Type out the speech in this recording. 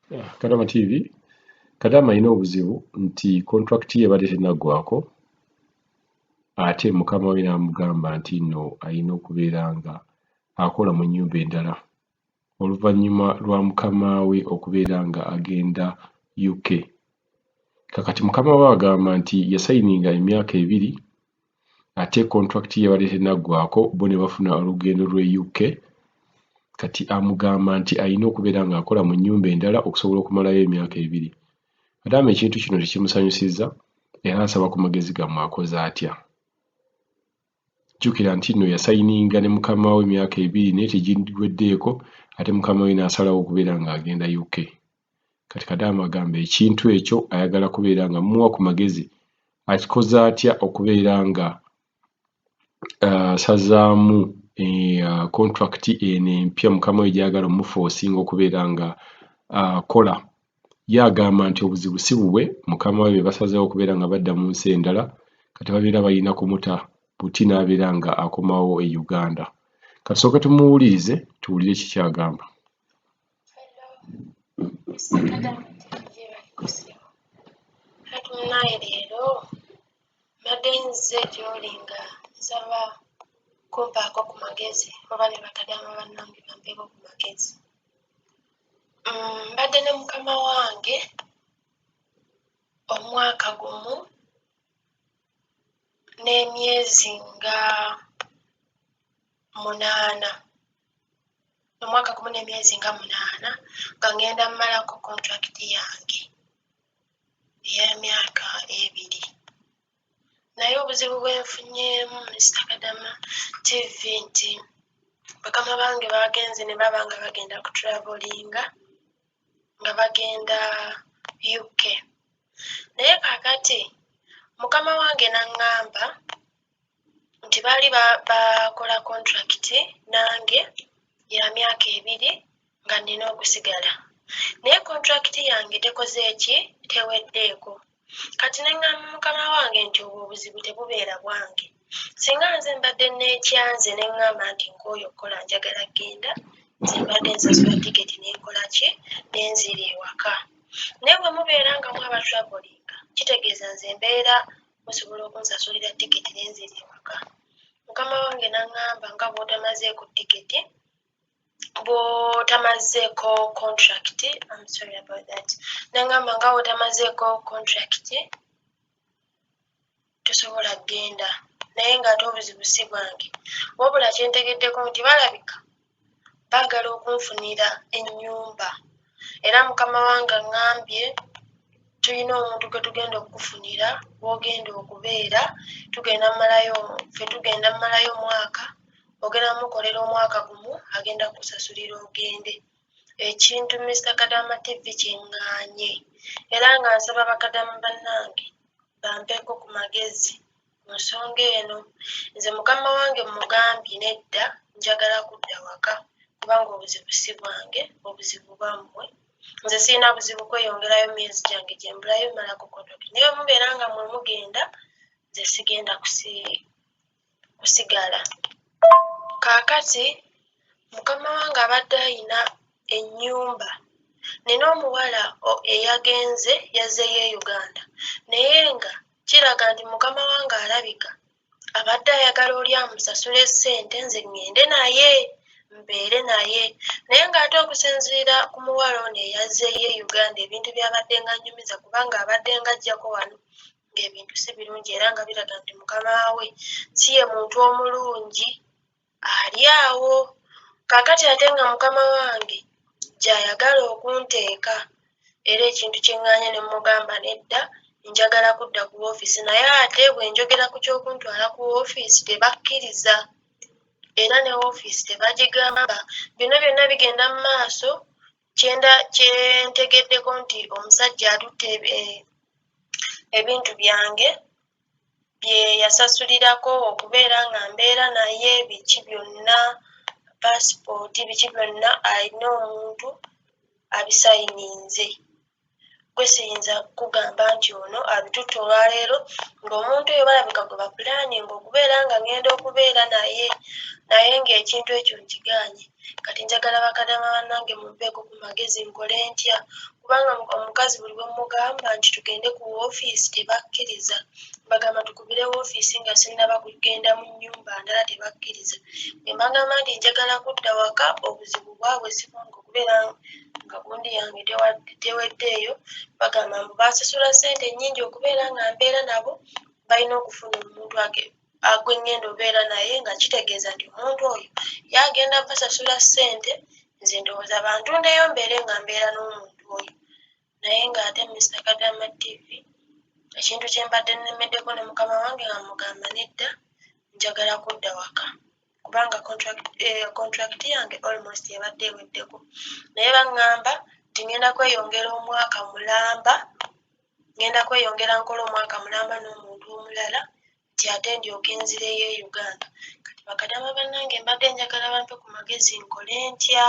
Kadama TV, Kadama alina obuzibu nti contract ye ebadde tennaggwako ate mukama we n'amugamba nti nno alina okubeera nga akola mu nnyumba endala oluvannyuma lwa mukama we okubeera nga agenda UK. Kakati mukama we agamba nti yasayininga emyaka 2 ate contract ye ebadde tennaggwako bo ne bafuna olugendo lw'e UK. Kati amugamba nti alina okubeera ng'akola mu nnyumba endala okusobola okumalayo emyaka 2. Kadama ekintu kino tekimusanyusizza era asaba ku magezi gammwe akoze atya. Jjukira nti nno yasayininga ne mukama we emyaka 2 naye tegiweddeeko ate mukama we n'asalawo okubeera ng'agenda UK. Kati Kadama agamba ekintu ekyo ayagala kubeera nga mmuwa ku magezi akikoze atya okubeera nga asazaamu contract eno empya mukama we gy'ayagala omufoosinga okubeera nga akola. Ye agamba nti obuzibu si bubwe, mukama we basazeewo okubeera nga badda mu nsi endala kati babeera balina kumuta buti n'abeera nga akomawo e Uganda. Kasooke tumuwulirize tuwulire kikyagamba. Naye leero mbadde nze gy'oli nga nsaba kumpaako ku magezi oba ne bakadama bannange bampeeko ku magezi. Mbadde ne mukama wange omwaka gumu n'emyezi nga 8. Omwaka gumu n'emyezi nga 8 nga ngenda mmalako contract yange ey'emyaka 2. Naye obuzibu bwe nfunyeemu Mr. Kadama TV nti bakama bange bagenze ne baba nga bagenda ku travelinga nga bagenda UK. Naye kaakati mukama wange n'aŋŋamba nti baali bakola contract nange ya myaka 2 nga nnina okusigala. Naye contract yange tekoze eki teweddeeko. Kati ne ŋŋamba mukama wange nti obwo obuzibu tebubeera bwange. Singa nze mbadde neekyanze ne ŋŋamba nti nkooye okukola njagala genda, nze mbadde nsasula tiketi n'enkola ki n'enzira ewaka. Naye bwe mubeera nga mwaba travelinga kitegeeza nze mbeera musobola okunsasulira tiketi n'enzira ewaka. Mukama wange n'aŋŋamba nga bw'otamazeeko tiketi bw'otamazeeko contract, I'm sorry about that. N'aŋŋamba nga bw'otamazeeko contract tosobola kgenda. Naye ng'ate obuzibu si bwange. Wabula kye ntegeddeko nti balabika baagala okunfunira ennyumba. Era mukama wange aŋŋambye tulina omuntu gwe tugenda okukufunira w'ogenda okubeera, ffe tugenda mmalayo omwaka, ogenda mukolera omwaka gumu, agenda kusasulira ogende. Ekintu Mr. Kadama TV kyeŋŋaanye era nga nsaba bakadama bannange bampeeko ku magezi ku nsonga eno. Nze mukama wange mugambye nedda njagala kudda waka kubanga obuzibu si bwange, obuzibu bwammwe. Nze sirina buzibu kweyongerayo myezi gyange gye mbulayo malako contract. Naye mubeera nga mwe mugenda, nze sigenda kusigala. Kaakati mukama wange abadde ayina ennyumba. Nina omuwala eyagenze yazzeeyo e Uganda. Naye nga kiraga nti mukama wange alabika abadde ayagala oli amusasule ssente nze ŋŋende naye mbeere naye. Naye ng'ate okusinziira ku muwala ono eyazzeeyo e Uganda ebintu byabadde nga nnyumiza kubanga abadde nga ajjako wano ng'ebintu si birungi era nga biraga nti mukama we si ye muntu omulungi ali awo. Kaakati ate nga mukama wange gy'ayagala okunteeka era ekintu kye ŋŋaanye ne mugamba nedda njagala kudda ku woofiisi. Naye ate bwe njogera ku ky'okuntwala ku woofiisi tebakkiriza era ne woofiisi tebagigamba. Bino byonna bigenda mu maaso. Kyentegeddeko nti omusajja atutte ebintu byange bye yasasulirako okubeera nga mbeera naye, biki byonna, paasipooti, biki byonna alina omuntu abisayininze. Gwe siyinza kugamba nti ono abitutte olwaleero ng'omuntu oyo balabika gwe bapulaaninga okubeera nga ngenda okubeera naye ng'ekintu ekyo nkigaanye. Kati njagala bakadama bannange mumpeeko ku magezi nkole ntya kubanga omukazi buli bwe mugamba nti tugende ku woofiisi tebakkiriza. Bagamba tukubire woofiisi nga sinnaba kugenda mu nnyumba ndala tebakkiriza. Bwe mbagamba nti njagala kudda waka obuzibu bwabwe sibwangu okubeera nga gundi yange teweddeeyo. Bagamba mbu baasasula ssente nnyingi okubeera nga mbeera nabo, balina okufuna omuntu agwengenda obeera naye nga kitegeeza nti omuntu oyo yagenda basasula ssente, nze ndowooza bantundeyo mbeere nga mbeera n'omuntu oyo. Naye ng'ate Mr. Kadama TV ekintu kye mbadde nnemeddeko ne mukama wange nga mugamba nedda njagala kudda waka kubanga contract yange almost ebadde eweddeko. Naye baŋŋamba nti ngenda kweyongera omwaka mulamba, ngenda kweyongera nkola omwaka mulamba n'omuntu omulala nti ate ndyoke nzireyo e Uganda. Kati bakadama bannange mbadde njagala bampe ku magezi nkole ntya?